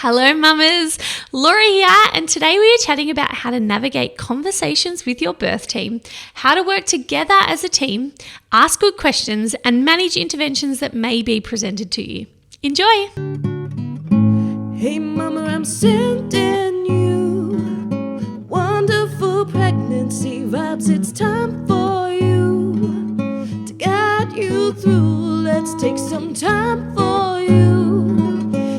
Hello mamas, Laura here, and today we are chatting about how to navigate conversations with your birth team, how to work together as a team, ask good questions, and manage interventions that may be presented to you. Enjoy! Hey mama, I'm sending you wonderful pregnancy vibes. It's time for you to guide you through. Let's take some time for you.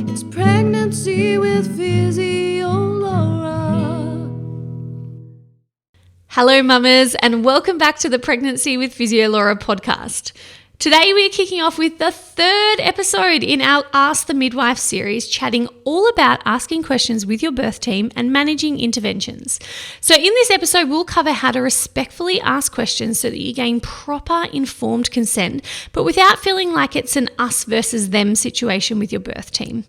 It's Pregnancy with Physio Laura. Hello mamas, and welcome back to the Pregnancy with Physio Laura podcast. Today we are kicking off with the third episode in our Ask the Midwife series, chatting all about asking questions with your birth team and managing interventions. So in this episode, we'll cover how to respectfully ask questions so that you gain proper informed consent, but without feeling like it's an us versus them situation with your birth team.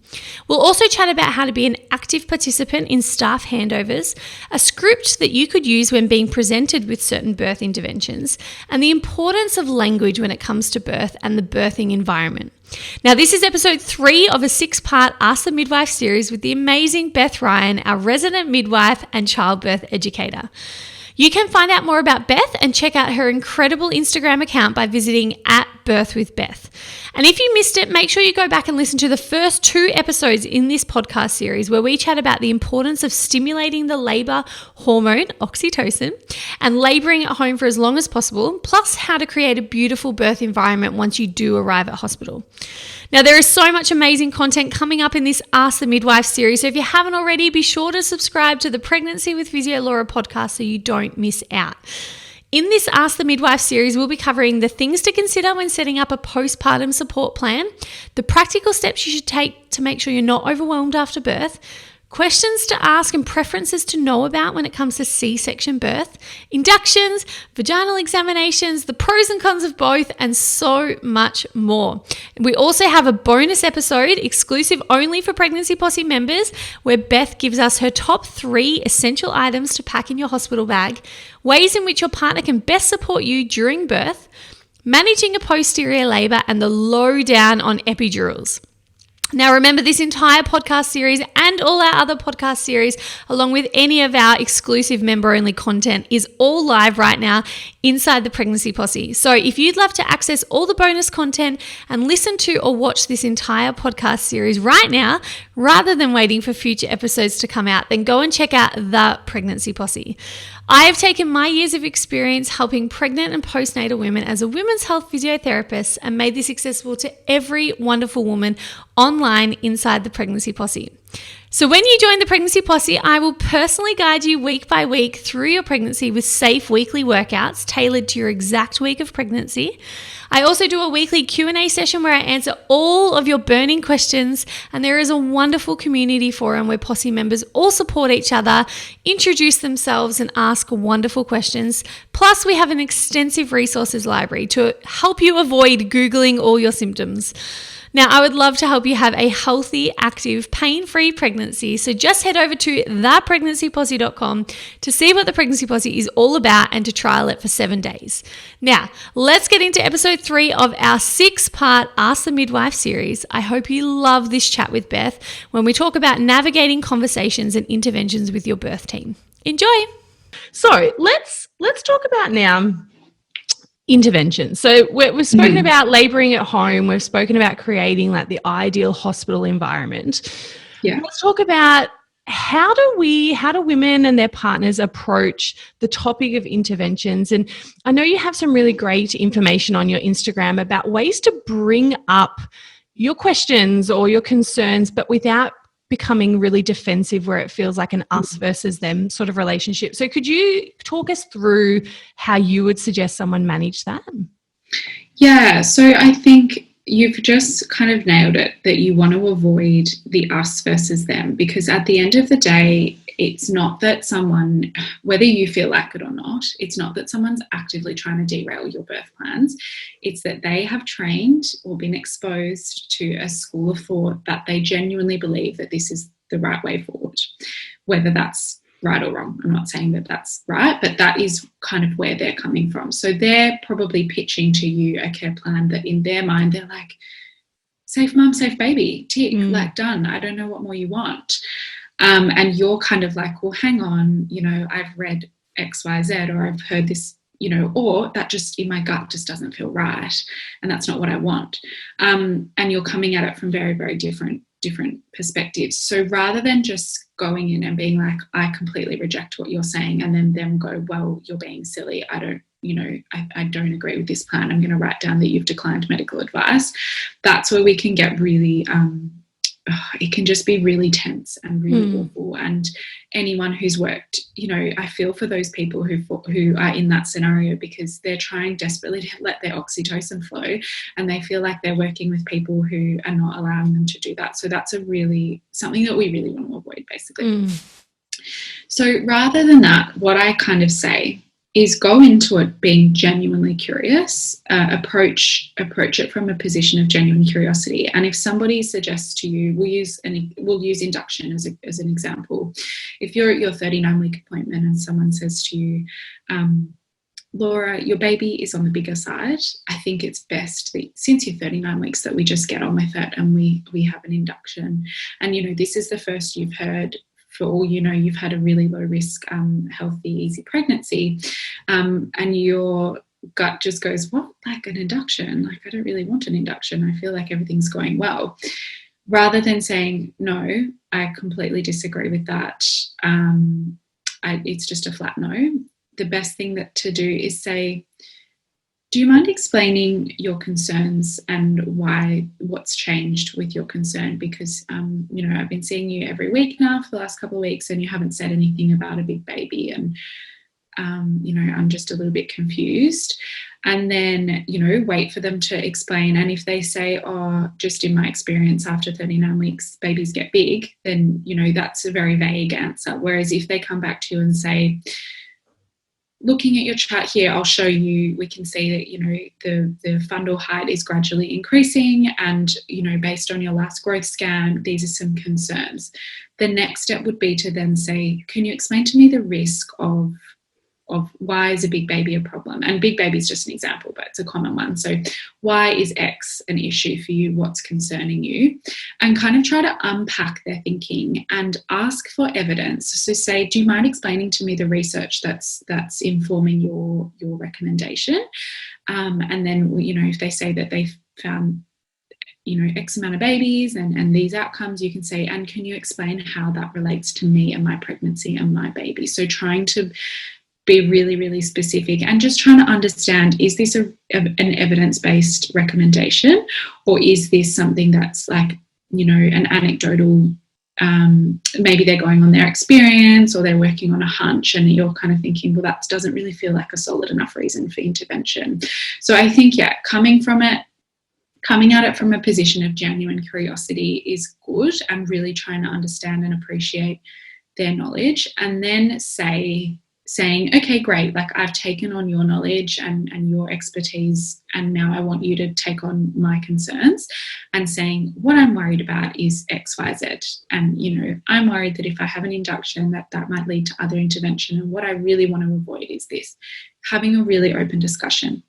We'll also chat about how to be an active participant in staff handovers, a script that you could use when being presented with certain birth interventions, and the importance of language when it comes to birth and the birthing environment. Now, this is episode 3 of a 6-part Ask the Midwife series with the amazing Beth Ryan, our resident midwife and childbirth educator. You can find out more about Beth and check out her incredible Instagram account by visiting @birthwithbeth. And if you missed it, make sure you go back and listen to the first 2 episodes in this podcast series where we chat about the importance of stimulating the labour hormone, oxytocin, and labouring at home for as long as possible, plus how to create a beautiful birth environment once you do arrive at hospital. Now, there is so much amazing content coming up in this Ask the Midwife series, so if you haven't already, be sure to subscribe to the Pregnancy with Physio Laura podcast so you don't miss out. In this Ask the Midwife series, we'll be covering the things to consider when setting up a postpartum support plan, the practical steps you should take to make sure you're not overwhelmed after birth, questions to ask and preferences to know about when it comes to C-section birth, inductions, vaginal examinations, the pros and cons of both, and so much more. We also have a bonus episode exclusive only for Pregnancy Posse members where Beth gives us her top 3 essential items to pack in your hospital bag, ways in which your partner can best support you during birth, managing a posterior labour, and the lowdown on epidurals. Now, remember, this entire podcast series and all our other podcast series, along with any of our exclusive member-only content, is all live right now inside the Pregnancy Posse. So if you'd love to access all the bonus content and listen to or watch this entire podcast series right now, rather than waiting for future episodes to come out, then go and check out the Pregnancy Posse. I have taken my years of experience helping pregnant and postnatal women as a women's health physiotherapist and made this accessible to every wonderful woman online inside the Pregnancy Posse. So when you join the Pregnancy Posse, I will personally guide you week by week through your pregnancy with safe weekly workouts tailored to your exact week of pregnancy. I also do a weekly Q&A session where I answer all of your burning questions, and there is a wonderful community forum where Posse members all support each other, introduce themselves, and ask wonderful questions. Plus, we have an extensive resources library to help you avoid Googling all your symptoms. Now, I would love to help you have a healthy, active, pain-free pregnancy. So just head over to thepregnancyposse.com to see what the Pregnancy Posse is all about and to trial it for 7 days. Now, let's get into episode 3 of our 6-part Ask the Midwife series. I hope you love this chat with Beth when we talk about navigating conversations and interventions with your birth team. Enjoy. So let's talk about now intervention. So we've spoken about labouring at home. We've spoken about creating like the ideal hospital environment. Yeah. Let's talk about how do women and their partners approach the topic of interventions? And I know you have some really great information on your Instagram about ways to bring up your questions or your concerns, but without becoming really defensive where it feels like an us versus them sort of relationship. So could you talk us through how you would suggest someone manage that? Yeah, so I think you've just kind of nailed it, that you want to avoid the us versus them, because at the end of the day, it's not that someone, whether you feel like it or not, it's not that someone's actively trying to derail your birth plans. It's that they have trained or been exposed to a school of thought that they genuinely believe that this is the right way forward, whether that's right or wrong. I'm not saying that that's right, but that is kind of where they're coming from. So they're probably pitching to you a care plan that in their mind, they're like, safe mum, safe baby, tick, like done. I don't know what more you want. And you're kind of like, well, hang on, you know, I've read X, Y, Z, or I've heard this, you know, or that just in my gut just doesn't feel right. And that's not what I want. And you're coming at it from very, very different perspectives. So rather than just going in and being like, I completely reject what you're saying, and then them go, well, you're being silly. I don't, you know, I don't agree with this plan. I'm going to write down that you've declined medical advice. That's where we can get really, it can just be really tense and really awful. And anyone who's worked, you know, I feel for those people who are in that scenario, because they're trying desperately to let their oxytocin flow, and they feel like they're working with people who are not allowing them to do that. So that's something that we really want to avoid, basically. So rather than that, what I kind of say is go into it being genuinely curious, approach it from a position of genuine curiosity. And if somebody suggests to you, we'll use induction as an example. If you're at your 39-week appointment and someone says to you, Laura, your baby is on the bigger side, I think it's best that since you're 39 weeks that we just get on with it and we have an induction. And, you know, this is the first you've heard. For all you know, you've had a really low risk, healthy, easy pregnancy, and your gut just goes, what, like an induction? Like, I don't really want an induction. I feel like everything's going well. Rather than saying, no, I completely disagree with that. It's just a flat no. The best thing to do is say, do you mind explaining your concerns and what's changed with your concern? Because, you know, I've been seeing you every week now for the last couple of weeks and you haven't said anything about a big baby, and, you know, I'm just a little bit confused. And then, you know, wait for them to explain. And if they say, oh, just in my experience, after 39 weeks, babies get big, then, you know, that's a very vague answer. Whereas if they come back to you and say, looking at your chart here, I'll show you, we can see that, you know, the fundal height is gradually increasing, and, you know, based on your last growth scan, these are some concerns. The next step would be to then say, can you explain to me the risk of why is a big baby a problem? And big baby is just an example, but it's a common one. So why is X an issue for you? What's concerning you? And kind of try to unpack their thinking and ask for evidence. So say, do you mind explaining to me the research that's informing your recommendation? And then, you know, if they say that they've found, you know, X amount of babies and these outcomes, you can say, and can you explain how that relates to me and my pregnancy and my baby? So trying to be really, really specific and just trying to understand, is this an evidence-based recommendation, or is this something that's like, you know, an anecdotal, maybe they're going on their experience or they're working on a hunch, and you're kind of thinking, well, that doesn't really feel like a solid enough reason for intervention. So I think, yeah, coming at it from a position of genuine curiosity is good, and really trying to understand and appreciate their knowledge, and then saying, okay, great, like I've taken on your knowledge and your expertise, and now I want you to take on my concerns, and saying, what I'm worried about is X, Y, Z. And, you know, I'm worried that if I have an induction that might lead to other intervention, and what I really want to avoid is this. Having a really open discussion.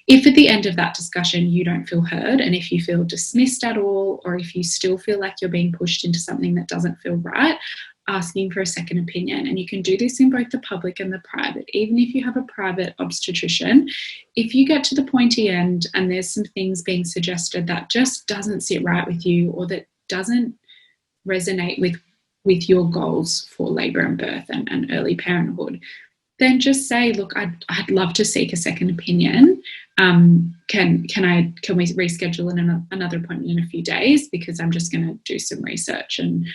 If at the end of that discussion you don't feel heard, and if you feel dismissed at all, or if you still feel like you're being pushed into something that doesn't feel right, asking for a second opinion. And you can do this in both the public and the private. Even if you have a private obstetrician, if you get to the pointy end and there's some things being suggested that just doesn't sit right with you, or that doesn't resonate with your goals for labour and birth and early parenthood, then just say, look, I'd love to seek a second opinion. Can we reschedule another appointment in a few days, because I'm just going to do some research, and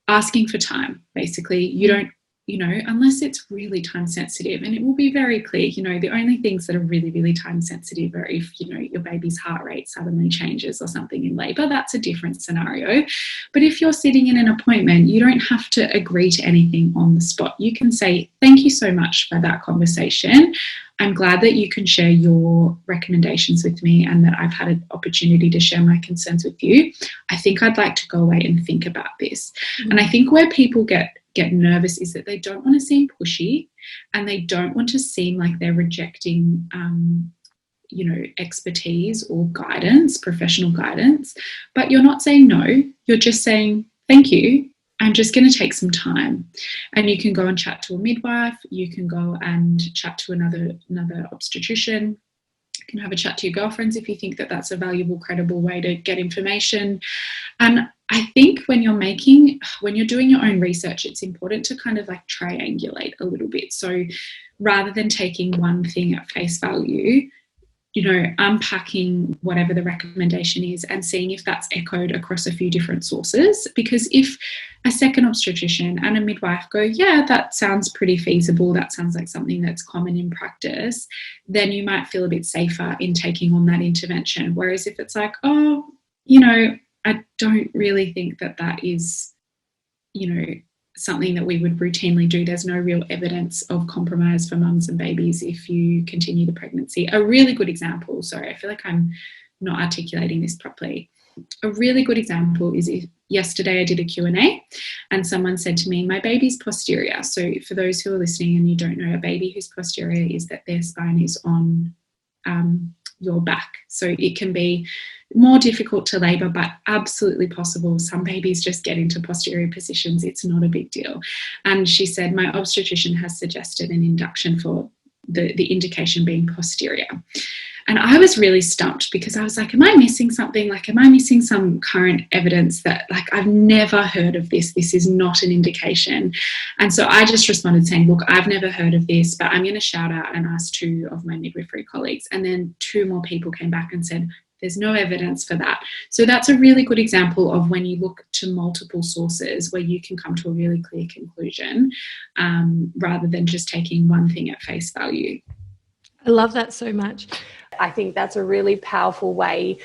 asking for time. Basically, you don't, you know, unless it's really time sensitive, and it will be very clear, you know, the only things that are really, really time sensitive are if, you know, your baby's heart rate suddenly changes or something in labour. That's a different scenario. But if you're sitting in an appointment, you don't have to agree to anything on the spot. You can say, thank you so much for that conversation. I'm glad that you can share your recommendations with me, and that I've had an opportunity to share my concerns with you. I think I'd like to go away and think about this. Mm-hmm. And I think where people get nervous is that they don't want to seem pushy, and they don't want to seem like they're rejecting expertise or guidance, professional guidance, but you're not saying no, you're just saying, thank you, I'm just going to take some time. And you can go and chat to a midwife, you can go and chat to another obstetrician, you can have a chat to your girlfriends if you think that that's a valuable, credible way to get information. And I think when you're doing your own research, it's important to kind of like triangulate a little bit. So rather than taking one thing at face value, unpacking whatever the recommendation is and seeing if that's echoed across a few different sources. Because if a second obstetrician and a midwife go, yeah, that sounds pretty feasible, that sounds like something that's common in practice, then you might feel a bit safer in taking on that intervention. Whereas if it's like, I don't really think that is, something that we would routinely do. There's no real evidence of compromise for mums and babies if you continue the pregnancy. A really good example, sorry, I feel like I'm not articulating this properly. A really good example is yesterday I did a Q&A and someone said to me, my baby's posterior. So for those who are listening and you don't know, a baby who's posterior is that their spine is on your back. So it can be more difficult to labour, but absolutely possible. Some babies just get into posterior positions. It's not a big deal. And she said, my obstetrician has suggested an induction for the indication being posterior. And I was really stumped because I was like, am I missing something? Like, am I missing some current evidence that, like, I've never heard of this? This is not an indication. And so I just responded saying, look, I've never heard of this, but I'm going to shout out and ask 2 of my midwifery colleagues. And then 2 more people came back and said, there's no evidence for that. So that's a really good example of when you look to multiple sources where you can come to a really clear conclusion rather than just taking one thing at face value. I love that so much. I think that's a really powerful way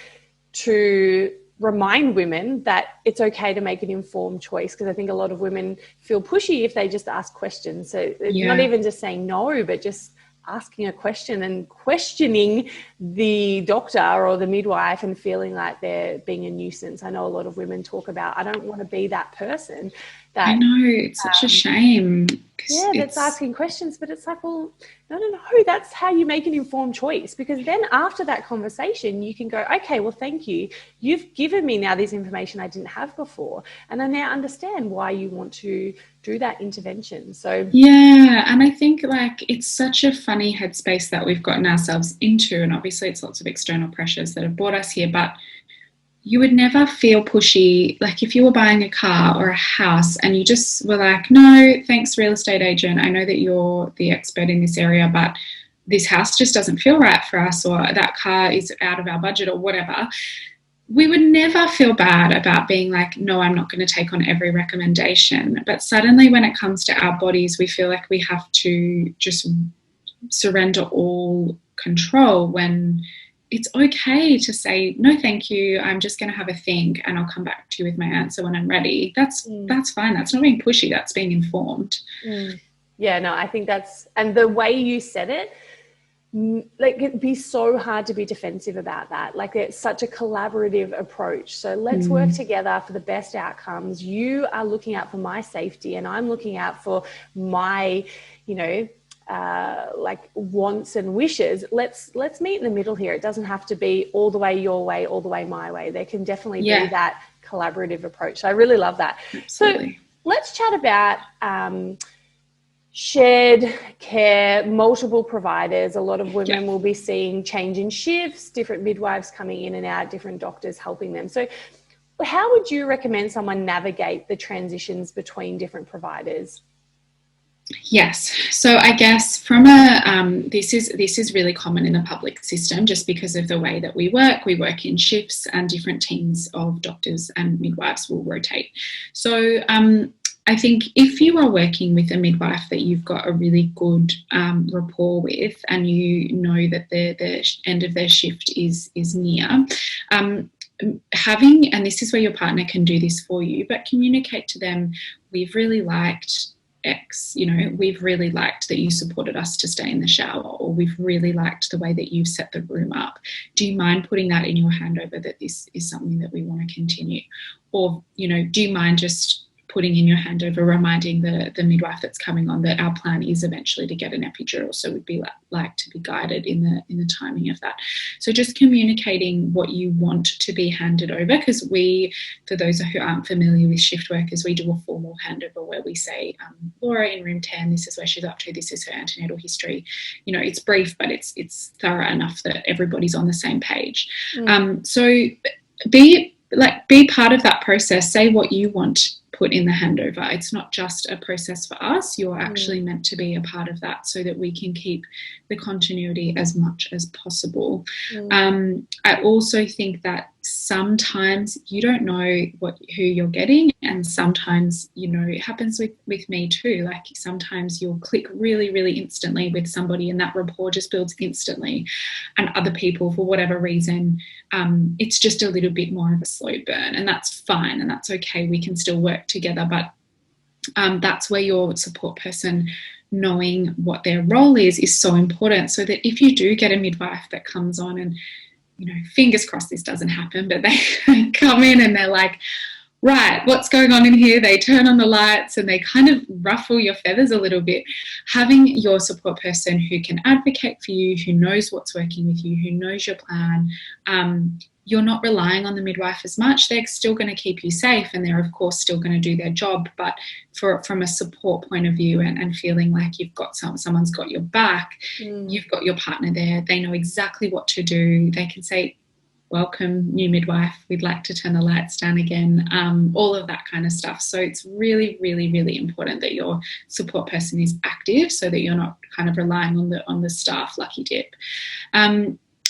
to remind women that it's okay to make an informed choice, because I think a lot of women feel pushy if they just ask questions. So not even just saying no, but just asking a question and questioning the doctor or the midwife and feeling like they're being a nuisance. I know a lot of women talk about, I don't want to be that person. That, I know, it's such a shame. Yeah, that's asking questions, but it's like, well, no, that's how you make an informed choice, because then after that conversation, you can go, okay, well, thank you. You've given me now this information I didn't have before, and I now understand why you want to do that intervention. So yeah, and I think like it's such a funny headspace that we've gotten ourselves into, and obviously it's lots of external pressures that have brought us here, but you would never feel pushy. Like if you were buying a car or a house and you just were like, no, thanks, real estate agent, I know that you're the expert in this area, but this house just doesn't feel right for us, or that car is out of our budget or whatever. We would never feel bad about being like, no, I'm not going to take on every recommendation. But suddenly when it comes to our bodies, we feel like we have to just surrender all control, when it's okay to say, no, thank you, I'm just going to have a think and I'll come back to you with my answer when I'm ready. That's fine. That's not being pushy. That's being informed. Yeah, no, I think that's, and the way you said it, like it'd be so hard to be defensive about that. Like it's such a collaborative approach. So let's work together for the best outcomes. You are looking out for my safety and I'm looking out for my, like wants and wishes. Let's meet in the middle here. It doesn't have to be all the way your way, all the way my way. There can definitely be that collaborative approach. So I really love that. Absolutely. So let's chat about shared care, multiple providers. A lot of women will be seeing change in shifts, different midwives coming in and out, different doctors helping them. So how would you recommend someone navigate the transitions between different providers? Yes. So I guess from this is really common in the public system just because of the way that we work in shifts and different teams of doctors and midwives will rotate. So I think if you are working with a midwife that you've got a really good rapport with and you know that the end of their shift is near, having, and this is where your partner can do this for you, but communicate to them, we've really liked X, we've really liked that you supported us to stay in the shower, or we've really liked the way that you've set the room up. Do you mind putting that in your handover that this is something that we want to continue? Or, do you mind just putting in your handover, reminding the midwife that's coming on that our plan is eventually to get an epidural, so we'd be like to be guided in the timing of that. So just communicating what you want to be handed over, because we, for those who aren't familiar with shift workers, we do a formal handover where we say, Laura in room 10, this is where she's up to, this is her antenatal history. You know, it's brief, but it's thorough enough that everybody's on the same page. So be part of that process. Say what you want put in the handover. It's not just a process for us. You're actually meant to be a part of that so that we can keep the continuity as much as possible. I also think that sometimes you don't know who you're getting, and sometimes, you know, it happens with me too. Like sometimes you'll click really, really instantly with somebody and that rapport just builds instantly, and other people, for whatever reason, it's just a little bit more of a slow burn, and that's fine and that's okay. We can still work together, but that's where your support person knowing what their role is so important, so that if you do get a midwife that comes on, and, you know, fingers crossed this doesn't happen, but they come in and they're like, right, what's going on in here? They turn on the lights and they kind of ruffle your feathers a little bit. Having your support person who can advocate for you, who knows what's working with you, who knows your plan, you're not relying on the midwife as much. They're still going to keep you safe, and they're of course still going to do their job, but from a support point of view, and feeling like you've got someone's got your back, you've got your partner there, they know exactly what to do. They can say, welcome, new midwife, we'd like to turn the lights down again, all of that kind of stuff. So it's really, really, really important that your support person is active, so that you're not kind of relying on the staff lucky dip.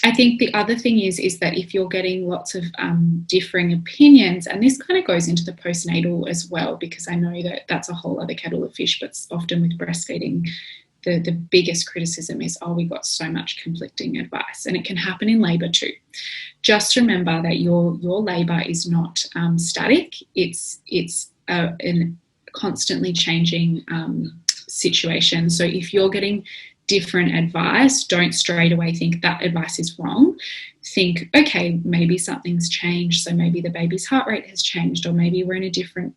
I think the other thing is that if you're getting lots of differing opinions, and this kind of goes into the postnatal as well, because I know that that's a whole other kettle of fish, but often with breastfeeding, the biggest criticism is, we got so much conflicting advice, and it can happen in labour too. Just remember that your labour is not static. It's a constantly changing situation. So if you're getting different advice, don't straight away think that advice is wrong. Think, okay, maybe something's changed, so maybe the baby's heart rate has changed, or maybe we're in a different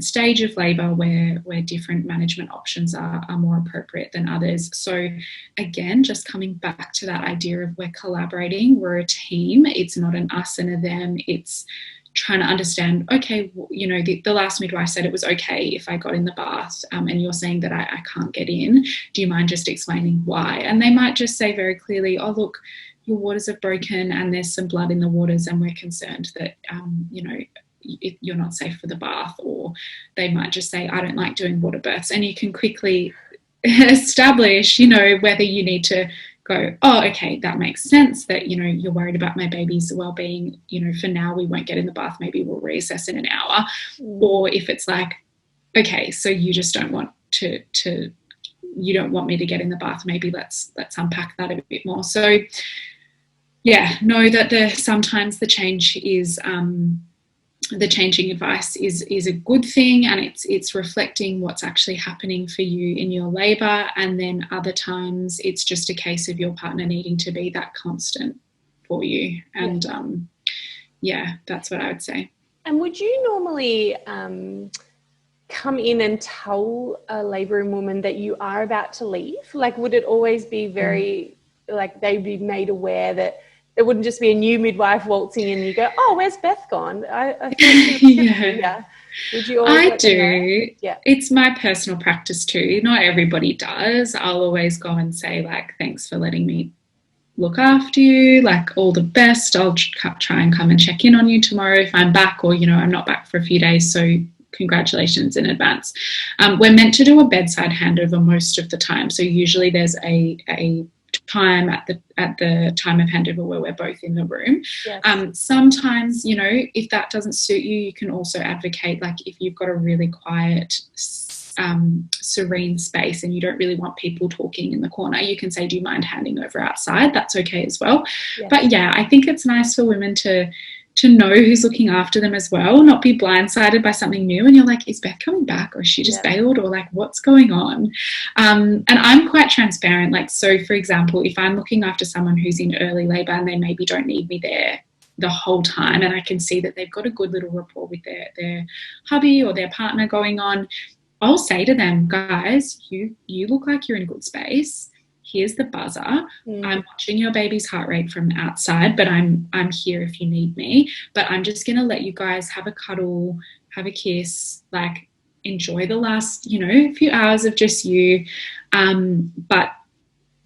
stage of labour where different management options are more appropriate than others. So again, just coming back to that idea of we're collaborating, we're a team. It's not an us and a them. It's trying to understand, okay, you know, the last midwife said it was okay if I got in the bath, and you're saying that I can't get in. Do you mind just explaining why? And they might just say very clearly, oh, look, your waters have broken and there's some blood in the waters, and we're concerned that, you know, you're not safe for the bath. Or they might just say, I don't like doing water births. And you can quickly establish, you know, whether you need to go, oh, okay, that makes sense, that, you know, you're worried about my baby's well-being, you know, for now we won't get in the bath, maybe we'll reassess in an hour. Or if it's like, okay, so you just don't want to you don't want me to get in the bath, maybe let's unpack that a bit more. So yeah, know that sometimes the change is the changing advice is a good thing, and it's reflecting what's actually happening for you in your labour. And then other times it's just a case of your partner needing to be that constant for you. And that's what I would say. And would you normally come in and tell a labouring woman that you are about to leave? Like, would it always be very like they'd be made aware that it wouldn't just be a new midwife waltzing in and you go, oh, where's Beth gone? I thought yeah. Would you always? I do. Yeah. It's my personal practice too. Not everybody does. I'll always go and say, like, thanks for letting me look after you, like, all the best. I'll try and come and check in on you tomorrow if I'm back, or, you know, I'm not back for a few days, so congratulations in advance. We're meant to do a bedside handover most of the time. So usually there's a time at the time of handover where we're both in the room. Yes. Sometimes, you know, if that doesn't suit you, you can also advocate, like, if you've got a really quiet, serene space and you don't really want people talking in the corner, you can say, do you mind handing over outside? That's okay as well. Yes. But yeah, I think it's nice for women to know who's looking after them as well, not be blindsided by something new and you're like, is Beth coming back, or is she just bailed, or like, what's going on? And I'm quite transparent. Like, so for example, if I'm looking after someone who's in early labour and they maybe don't need me there the whole time, and I can see that they've got a good little rapport with their hubby or their partner going on, I'll say to them, guys, you look like you're in a good space. Here's the buzzer. I'm watching your baby's heart rate from outside, but I'm here if you need me. But I'm just going to let you guys have a cuddle, have a kiss, like enjoy the last, few hours of just you. But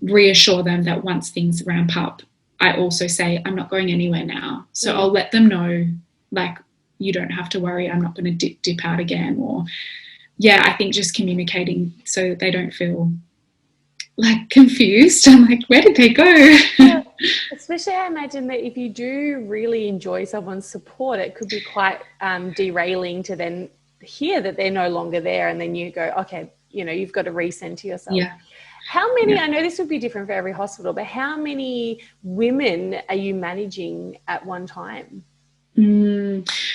reassure them that once things ramp up, I also say, I'm not going anywhere now. So I'll let them know, like, you don't have to worry. I'm not going to dip out again. Or, yeah, I think just communicating so that they don't feel like confused. I'm like, where did they go? Yeah. Especially, I imagine that if you do really enjoy someone's support, it could be quite derailing to then hear that they're no longer there, and then you go, okay, you've got to recenter yourself. Yeah. How many, I know this would be different for every hospital, but how many women are you managing at one time?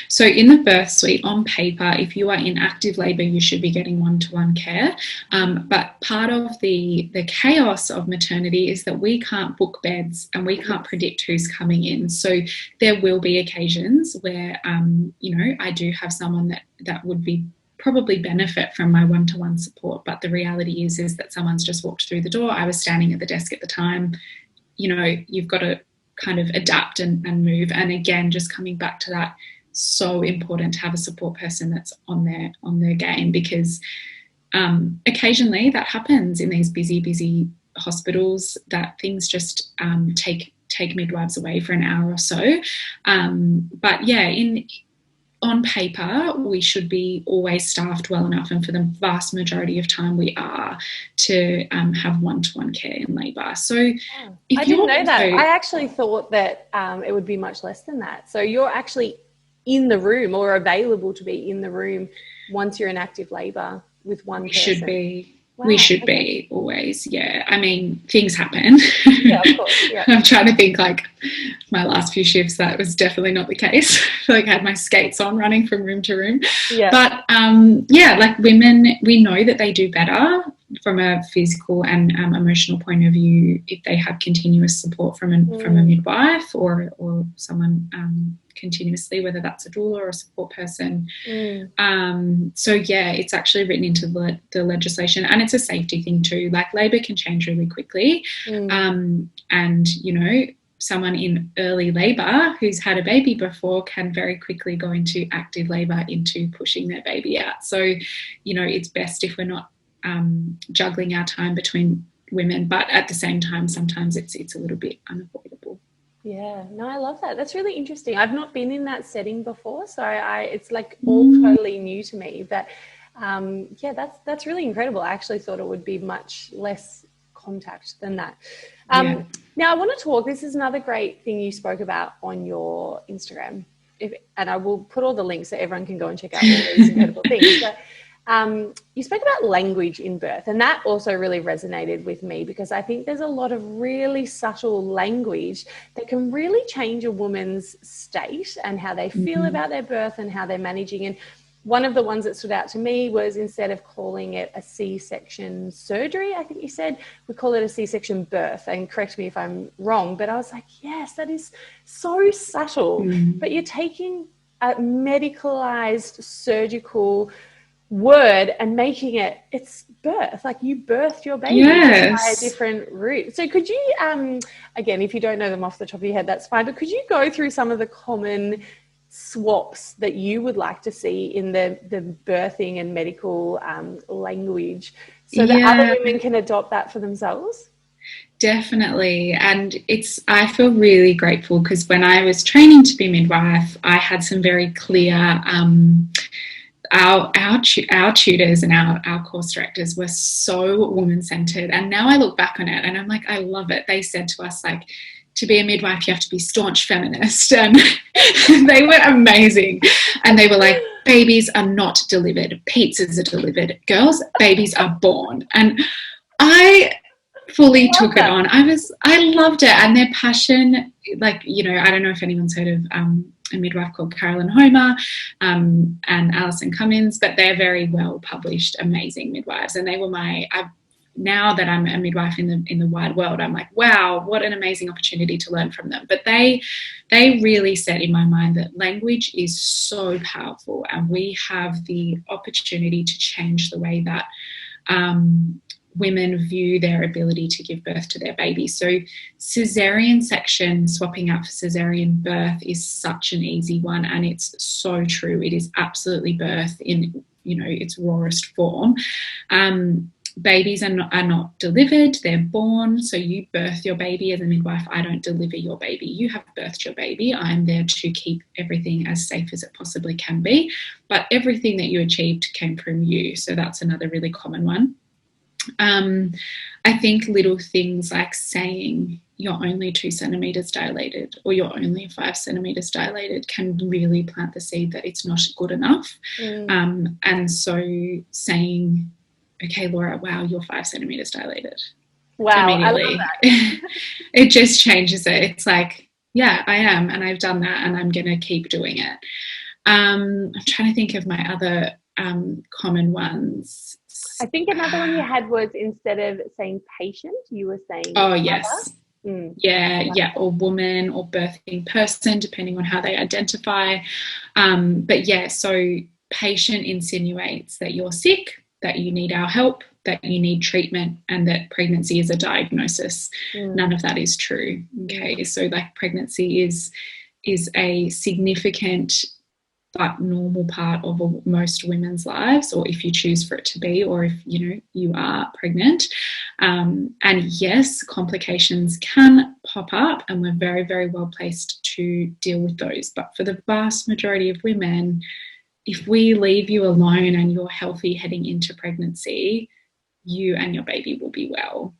So in the birth suite, on paper, if you are in active labour, you should be getting one-to-one care. But part of the chaos of maternity is that we can't book beds and we can't predict who's coming in. So there will be occasions where, I do have someone that would be probably benefit from my one-to-one support. But the reality is that someone's just walked through the door. I was standing at the desk at the time. You've got to kind of adapt and move. And again, just coming back to that, so important to have a support person that's on their game, because occasionally that happens in these busy hospitals, that things just take midwives away for an hour or so. But yeah, on paper, we should be always staffed well enough, and for the vast majority of time we are, to have one-to-one care in labour. So I didn't know that. I actually thought that it would be much less than that. So you're actually in the room or available to be in the room once you're in active labour with one person. Should be. Wow, we should be always, yeah. I mean, things happen. Yeah, of course. Yeah. I'm trying to think, like, my last few shifts, that was definitely not the case. I feel like I had my skates on running from room to room. Yeah. But, like women, we know that they do better from a physical and emotional point of view if they have continuous support from a midwife or someone continuously, whether that's a doula or a support person. So yeah, it's actually written into the legislation, and it's a safety thing too. Like, labour can change really quickly, and someone in early labour who's had a baby before can very quickly go into active labour into pushing their baby out. So it's best if we're not juggling our time between women, but at the same time sometimes it's a little bit unavoidable. Yeah, no, I love that. That's really interesting. I've not been in that setting before, so it's like all totally new to me. But that's really incredible. I actually thought it would be much less contact than that. Now I want to talk. This is another great thing you spoke about on your Instagram, and I will put all the links so everyone can go and check out all these incredible things. But you spoke about language in birth, and that also really resonated with me, because I think there's a lot of really subtle language that can really change a woman's state and how they feel about their birth and how they're managing. And one of the ones that stood out to me was, instead of calling it a C-section surgery, I think you said, we call it a C-section birth. And correct me if I'm wrong, but I was like, yes, that is so subtle. But you're taking a medicalized surgical word and making it's birth, like you birthed your baby by a different route. So could you again, if you don't know them off the top of your head, that's fine, but could you go through some of the common swaps that you would like to see in the birthing and medical language, so that other women can adopt that for themselves? Definitely. And I feel really grateful, because when I was training to be midwife, I had some very clear our tutors and our course directors were so woman-centered, and now I look back on it and I'm like, I love it. They said to us, like, to be a midwife you have to be staunch feminist, and they were amazing. And they were like, babies are not delivered, pizzas are delivered, girls, babies are born. And I fully took it on. I loved it. And their passion, like, I don't know if anyone's heard of a midwife called Carolyn Homer and Alison Cummins, but they're very well published, amazing midwives. And they were now that I'm a midwife in the wide world, I'm like, wow, what an amazing opportunity to learn from them. But they really said in my mind that language is so powerful, and we have the opportunity to change the way that women view their ability to give birth to their baby. So cesarean section, swapping out for cesarean birth, is such an easy one, and it's so true. It is absolutely birth in, its rawest form. Babies are not delivered, they're born. So you birth your baby as a midwife. I don't deliver your baby. You have birthed your baby. I'm there to keep everything as safe as it possibly can be. But everything that you achieved came from you. So that's another really common one. I think little things like saying you're only 2 centimeters dilated or you're only 5 centimeters dilated can really plant the seed that it's not good enough. And so saying, okay, Laura, wow, you're 5 centimeters dilated. Wow, immediately. I love that. It just changes it. It's like, yeah, I am, and I've done that, and I'm going to keep doing it. I'm trying to think of my other common ones. I think another one you had was, instead of saying patient, you were saying mother. Yes. Yeah, or woman or birthing person, depending on how they identify. But yeah, so patient insinuates that you're sick, that you need our help, that you need treatment, and that pregnancy is a diagnosis. None of that is true. Okay, so like pregnancy is a significant but normal part of most women's lives, or if you choose for it to be, or if you are pregnant. And yes, complications can pop up, and we're very, very well placed to deal with those. But for the vast majority of women, if we leave you alone and you're healthy heading into pregnancy, you and your baby will be well.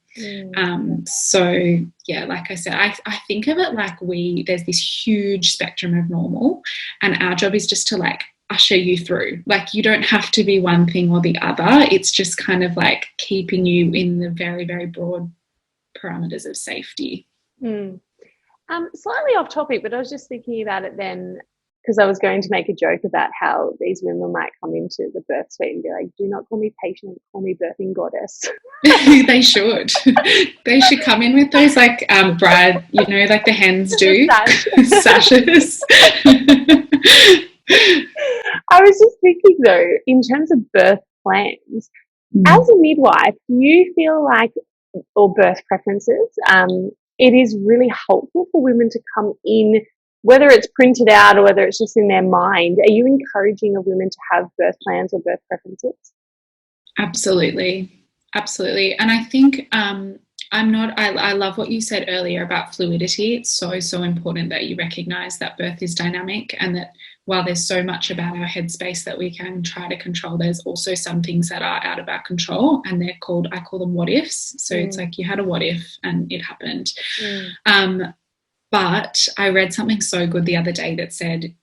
So yeah, like I said, I think of it like there's this huge spectrum of normal, and our job is just to like usher you through. Like, you don't have to be one thing or the other. It's just kind of like keeping you in the very, very broad parameters of safety. Slightly off topic, but I was just thinking about it then, because I was going to make a joke about how these women might come into the birth suite and be like, do not call me patient, call me birthing goddess. They should. They should come in with those like bride, like the hens do, sashes. I was just thinking though, in terms of birth plans, as a midwife, do you feel like, or birth preferences, it is really helpful for women to come in, whether it's printed out or whether it's just in their mind? Are you encouraging a women to have birth plans or birth preferences? Absolutely. And I think I love what you said earlier about fluidity. It's so, so important that you recognize that birth is dynamic, and that while there's so much about our headspace that we can try to control, there's also some things that are out of our control, and I call them what ifs. So it's like you had a what if and it happened. But I read something so good the other day that said,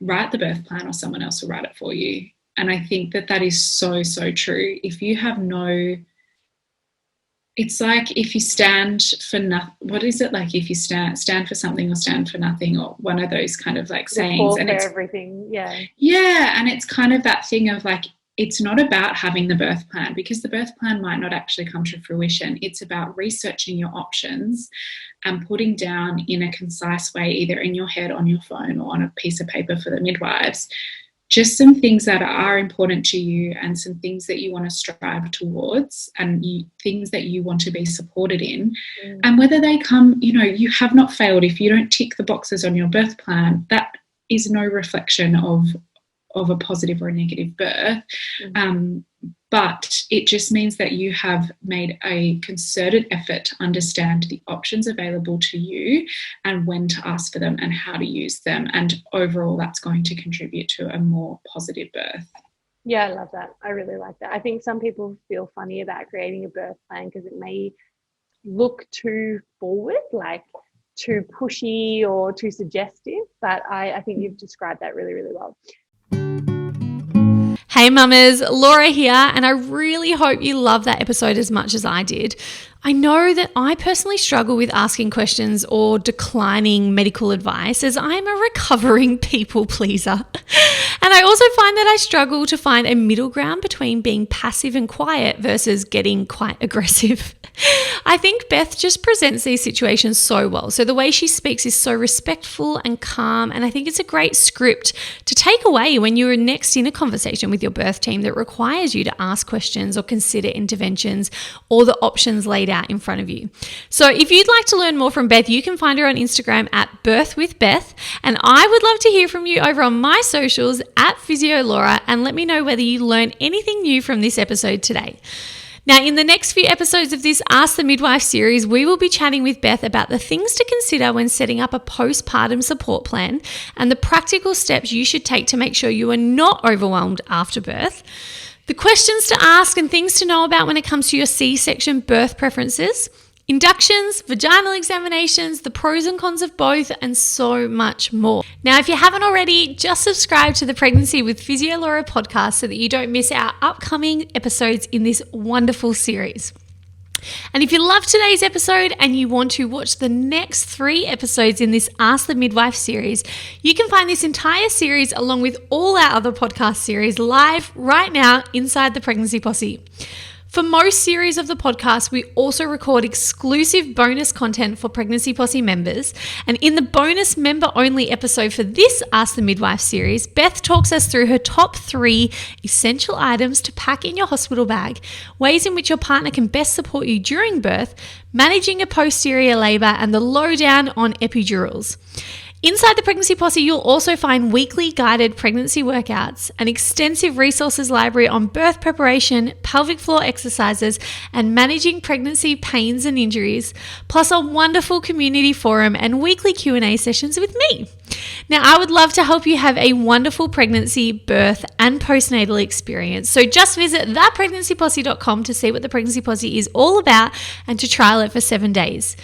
write the birth plan or someone else will write it for you. And I think that is so, so true. If you have it's like if you stand for nothing, what is it like if you stand for something or stand for nothing, or one of those kind of like sayings. And it's everything. Yeah. And it's kind of that thing of like, it's not about having the birth plan, because the birth plan might not actually come to fruition. It's about researching your options and putting down in a concise way, either in your head, on your phone, or on a piece of paper for the midwives, just some things that are important to you and some things that you want to strive towards, and things that you want to be supported in. And whether they come, you have not failed if you don't tick the boxes on your birth plan. That is no reflection of a positive or a negative birth. But it just means that you have made a concerted effort to understand the options available to you and when to ask for them and how to use them. And overall, that's going to contribute to a more positive birth. Yeah, I love that. I really like that. I think some people feel funny about creating a birth plan because it may look too forward, like too pushy or too suggestive. But I think you've described that really, really well. Hey mamas, Laura here, and I really hope you love that episode as much as I did. I know that I personally struggle with asking questions or declining medical advice as I'm a recovering people pleaser. And I also find that I struggle to find a middle ground between being passive and quiet versus getting quite aggressive. I think Beth just presents these situations so well. So the way she speaks is so respectful and calm, and I think it's a great script to take away when you're next in a conversation with your birth team that requires you to ask questions or consider interventions or the options laid out in front of you. So if you'd like to learn more from Beth, you can find her on Instagram at birthwithbeth, and I would love to hear from you over on my socials at PhysioLaura, and let me know whether you learned anything new from this episode today. Now, in the next few episodes of this Ask the Midwife series, we will be chatting with Beth about the things to consider when setting up a postpartum support plan and the practical steps you should take to make sure you are not overwhelmed after birth, the questions to ask and things to know about when it comes to your C-section birth preferences, inductions, vaginal examinations, the pros and cons of both, and so much more. Now, if you haven't already, just subscribe to the Pregnancy with PhysioLaura podcast so that you don't miss our upcoming episodes in this wonderful series. And if you loved today's episode and you want to watch the next 3 episodes in this Ask the Midwife series, you can find this entire series along with all our other podcast series live right now inside the Pregnancy Posse. For most series of the podcast, we also record exclusive bonus content for Pregnancy Posse members. And in the bonus member-only episode for this Ask the Midwife series, Beth talks us through her top 3 essential items to pack in your hospital bag, ways in which your partner can best support you during birth, managing a posterior labour, and the lowdown on epidurals. Inside the Pregnancy Posse, you'll also find weekly guided pregnancy workouts, an extensive resources library on birth preparation, pelvic floor exercises, and managing pregnancy pains and injuries, plus a wonderful community forum and weekly Q&A sessions with me. Now, I would love to help you have a wonderful pregnancy, birth, and postnatal experience. So just visit thatpregnancyposse.com to see what the Pregnancy Posse is all about and to trial it for 7 days.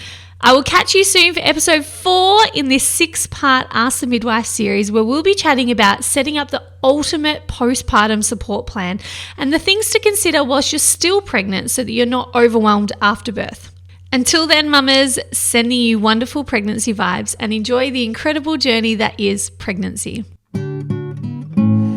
I will catch you soon for episode 4 in this 6-part Ask the Midwife series, where we'll be chatting about setting up the ultimate postpartum support plan and the things to consider whilst you're still pregnant so that you're not overwhelmed after birth. Until then, mamas, sending you wonderful pregnancy vibes and enjoy the incredible journey that is pregnancy.